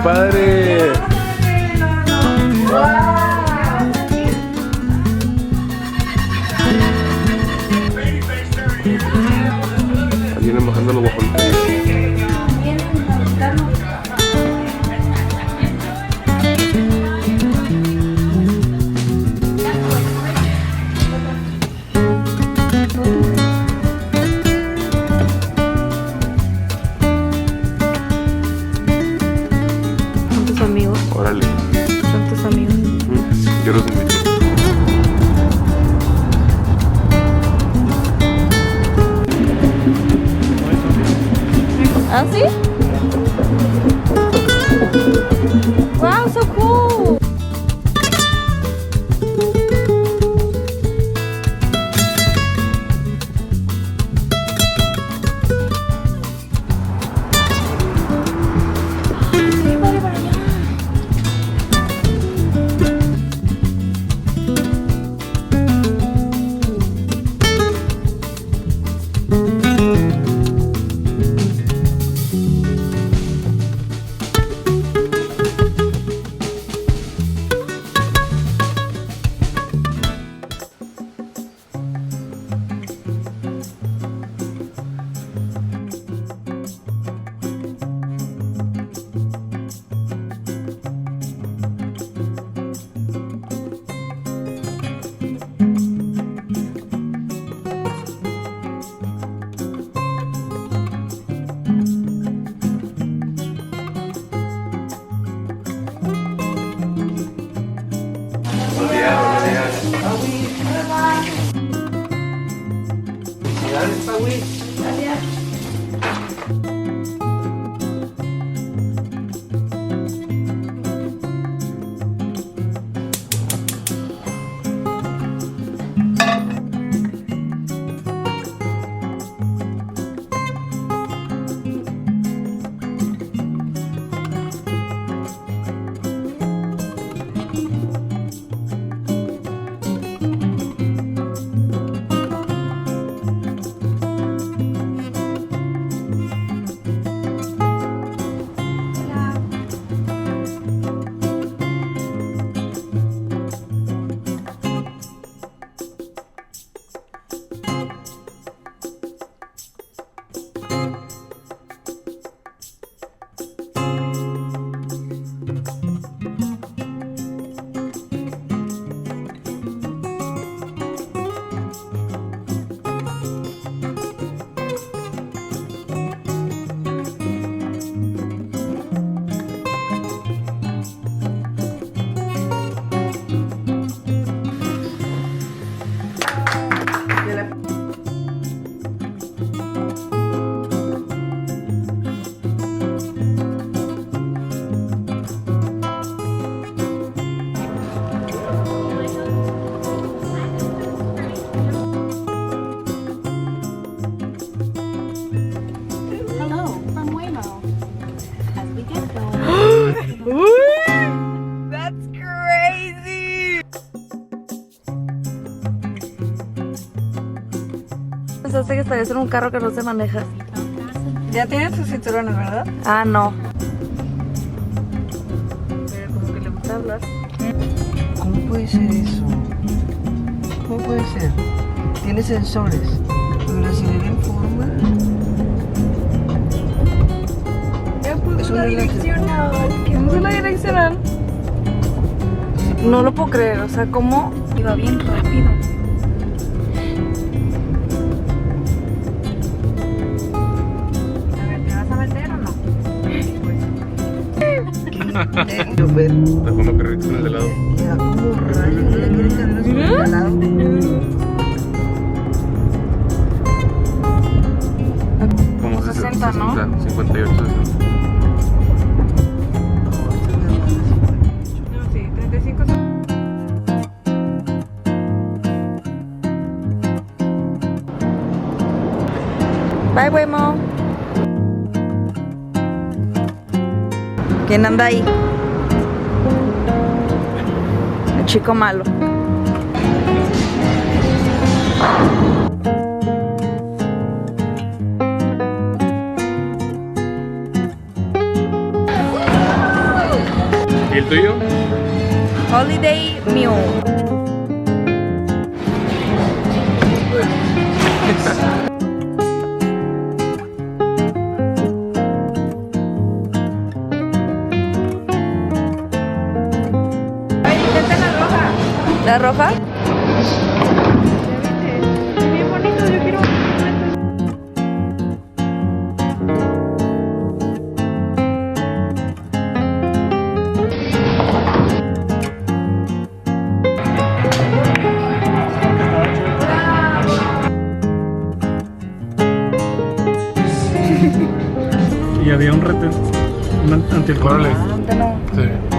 padre! Vienen bajando los guajolotes. Son tus amigos. Órale. Son tus amigos. Yo los invito. ¿Ah, sí? Wow, so cool. Sí, vale para allá. Felicidades, Paui. Hello from Waymo. As we get going. That's crazy. Pensaste que estarías en un carro que no se maneja. Ya tienen sus cinturones, ¿verdad? Ah, no. Pero como que le gusta hablar. ¿Cómo puede ser eso? ¿Cómo puede ser? Tiene sensores. Pero la sirena en forma. Ya puso la direccional. ¿Quién puso la direccional? No lo puedo creer, o sea, cómo iba bien rápido. A ver, ¿te vas a meter o no? Yo ver. La forma que reacciona de lado. Queda como rayo. ¿No le quieren cambiar su al lado? Como 60, ¿no? 58, 60. No, sí, 35. Bye, Waymo. ¿Quién anda ahí? El chico malo. ¿Y el tuyo? Holiday Mule. Ay, intenta la roja. ¿La roja? Ya viste. Es bien bonito, yo quiero. Y había un retén, un antialcohol. Órale. No. Sí.